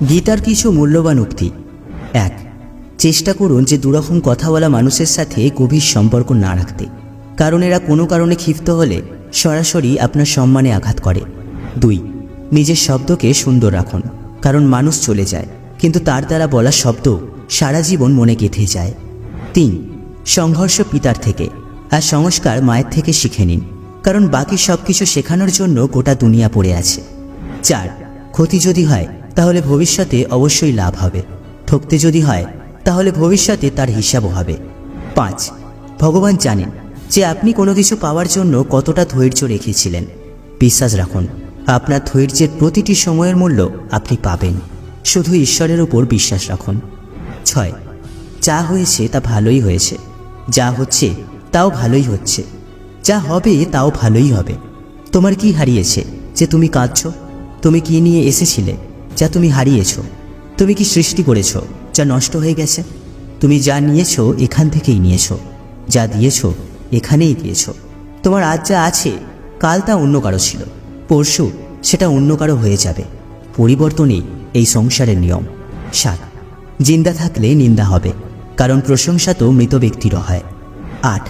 গীতার কিছু মূল্যবান উক্তি। 1. চেষ্টা করুন যে দুরকম কথা বলা মানুষের সাথে গভীর সম্পর্ক না রাখতে, কারণ এরা কোনো কারণে ক্ষিপ্ত হলে সরাসরি আপনার সম্মানে আঘাত করে। 2. নিজের শব্দকে সুন্দর রাখুন, কারণ মানুষ চলে যায় কিন্তু তার দ্বারা বলা শব্দ সারা জীবন মনে গেঁথে যায়। 3. সংঘর্ষ পিতার থেকে আর সংস্কার মায়ের থেকে শিখে নিন, কারণ বাকি সব কিছু শেখানোর জন্য গোটা দুনিয়া পড়ে আছে। 4. ক্ষতি যদি হয় তাহলে ভবিষ্যতে অবশ্যই লাভ হবে, ঠকতে যদি হয় তাহলে ভবিষ্যতে তার হিসাবও হবে। 5. ভগবান জানেন যে আপনি কোনো কিছু পাওয়ার জন্য কতটা ধৈর্য রেখেছিলেন। বিশ্বাস রাখুন, আপনার ধৈর্যের প্রতিটি সময়ের মূল্য আপনি পাবেন। শুধু ঈশ্বরের উপর বিশ্বাস রাখুন। 6. যা হয়েছে তা ভালোই হয়েছে, যা হচ্ছে তাও ভালোই হচ্ছে, যা হবে তাও ভালোই হবে। তোমার কি হারিয়েছে যে তুমি কাঁদছ? তুমি কি নিয়ে এসেছিলে যা তুমি হারিয়েছ? তুমি কি সৃষ্টি করেছ যা নষ্ট হয়ে গেছে? তুমি যা নিয়েছ এখান থেকেই নিয়েছ, যা দিয়েছ এখানেই দিয়েছ। তোমার আজ যা আছে কাল তা অন্য কারো ছিল, পরশু সেটা অন্য কারো হয়ে যাবে। পরিবর্তনই এই সংসারের নিয়ম। 7. জিন্দা থাকলে নিন্দা হবে, কারণ প্রশংসা তো মৃত ব্যক্তিরও হয়। 8.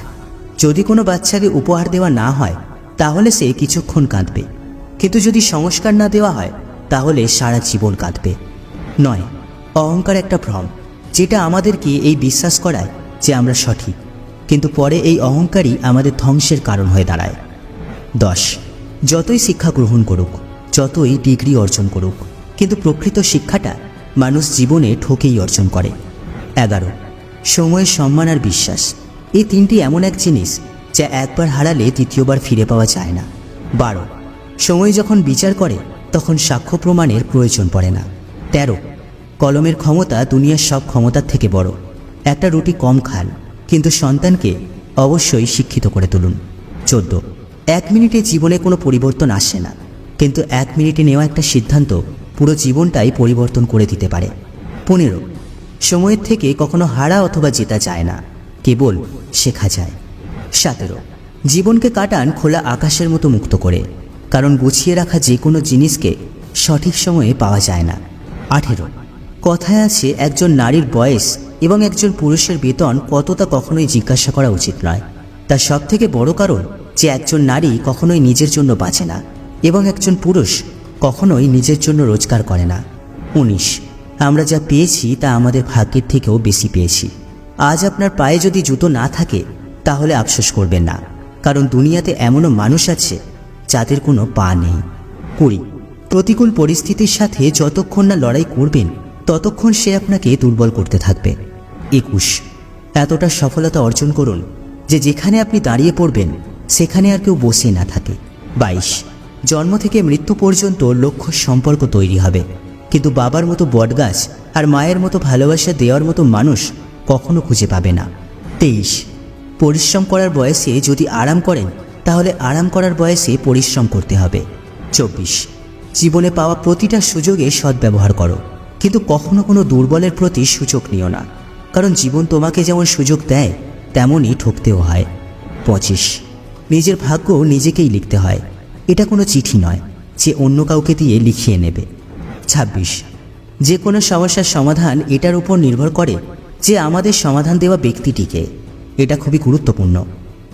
যদি কোনো বাচ্চাকে উপহার দেওয়া না হয় তাহলে সে কিছুক্ষণ কাঁদবে, কিন্তু যদি সংস্কার না দেওয়া হয় তাহলে সারা জীবন কাঁদবে। 9. অহংকার একটা ভ্রম, যেটা আমাদেরকে এই বিশ্বাস করায় যে আমরা সঠিক, কিন্তু পরে এই অহংকারই আমাদের ধ্বংসের কারণ হয়ে দাঁড়ায়। 10. যতই শিক্ষা গ্রহণ করুক, যতই ডিগ্রি অর্জন করুক, কিন্তু প্রকৃত শিক্ষাটা মানুষ জীবনে ঠকেই অর্জন করে। 11. সময়ের সম্মান আর বিশ্বাস, এই তিনটি এমন এক জিনিস যা একবার হারালে দ্বিতীয়বার ফিরে পাওয়া যায় না। 12. সময় যখন বিচার করে তখন সাক্ষ্য প্রমাণের প্রয়োজন পড়ে না। 13. কলমের ক্ষমতা দুনিয়ার সব ক্ষমতার থেকে বড়। একটা রুটি কম খান, কিন্তু সন্তানকে অবশ্যই শিক্ষিত করে তুলুন। 14. 1 মিনিটে জীবনে কোনো পরিবর্তন আসে না, কিন্তু 1 মিনিটে নেওয়া একটা সিদ্ধান্ত পুরো জীবনটাই পরিবর্তন করে দিতে পারে। 15. সময়ের থেকে কখনো হারা অথবা জেতা যায় না, কেবল শেখা যায়। 17. জীবনকে কাটান খোলা আকাশের মতো মুক্ত করে, কারণ গুছিয়ে রাখা যে কোনো জিনিসকে সঠিক সময়ে পাওয়া যায় না। 18. কথায় আছে একজন নারীর বয়স এবং একজন পুরুষের বেতন কতটা কখনোই জিজ্ঞাসা করা উচিত নয়। তার সবথেকে বড় কারণ যে একজন নারী কখনোই নিজের জন্য বাঁচে না এবং একজন পুরুষ কখনোই নিজের জন্য রোজগার করে না। 19. আমরা যা পেয়েছি তা আমাদের ভাগ্যের থেকেও বেশি পেয়েছি। আজ আপনার পায়ে যদি জুতো না থাকে তাহলে আফসোস করবেন না, কারণ দুনিয়াতে এমনও মানুষ আছে যাদের কোনো পা নেই। 20. প্রতিকূল পরিস্থিতির সাথে যতক্ষণ না লড়াই করবেন ততক্ষণ সে আপনাকে দুর্বল করতে থাকবে। 21. এতটা সফলতা অর্জন করুন যে যেখানে আপনি দাঁড়িয়ে পড়বেন সেখানে আর কেউ বসে না থাকে। 22. জন্ম থেকে মৃত্যু পর্যন্ত লক্ষ্য সম্পর্ক তৈরি হবে, কিন্তু বাবার মতো বটগাছ আর মায়ের মতো ভালোবাসা দেওয়ার মতো মানুষ কখনো খুঁজে পাবে না। 23. পরিশ্রম করার বয়সে যদি আরাম করেন তাহলে আরাম করার বয়সে পরিশ্রম করতে হবে। 24. জীবনে পাওয়া প্রতিটা সুযোগে সদ্ব্যবহার করো, কিন্তু কখনো কোনো দুর্বলের প্রতি সুযোগ নিও না, কারণ জীবন তোমাকে যেমন সুযোগ দেয় তেমনই ঠকতেও হয়। 25. নিজের ভাগ্য নিজেকেই লিখতে হয়, এটা কোনো চিঠি নয় যে অন্য কাউকে দিয়ে লিখিয়ে নেবে। 26. যে কোনো সমস্যার সমাধান এটার উপর নির্ভর করে যে আমাদের সমাধান দেওয়া ব্যক্তিটিকে। এটা খুবই গুরুত্বপূর্ণ,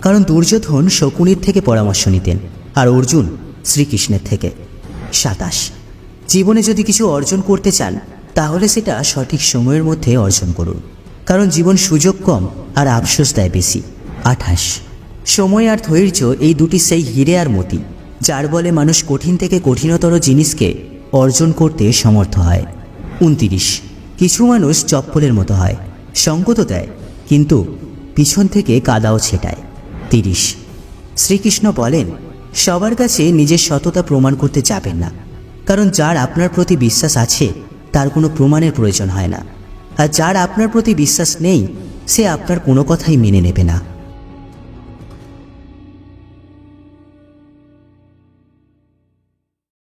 কারণ দুর্যোধন শকুনির থেকে পরামর্শ নিতেন আর অর্জুন শ্রীকৃষ্ণের থেকে। 27. জীবনে যদি কিছু অর্জন করতে চান তাহলে সেটা সঠিক সময়ের মধ্যে অর্জন করুন, কারণ জীবন সুযোগ কম আর আফসোস দেয় বেশি। 28. সময় আর ধৈর্য এই দুটি সেই হিরে আর মতি যার বলে মানুষ কঠিন থেকে কঠিনতর জিনিসকে অর্জন করতে সমর্থ হয়। 29. কিছু মানুষ চপ্পলের মতো হয়, সঙ্গ তো দেয় কিন্তু পিছন থেকে কাদাও ছেটায়। 30. শ্রীকৃষ্ণ বলেন সবার কাছে নিজের সততা প্রমাণ করতে যাবেন না, কারণ যার আপনার প্রতি বিশ্বাস আছে তার কোনো প্রমাণের প্রয়োজন হয় না, আর যার আপনার প্রতি বিশ্বাস নেই সে আপনার কোনো কথাই মেনে নেবে না।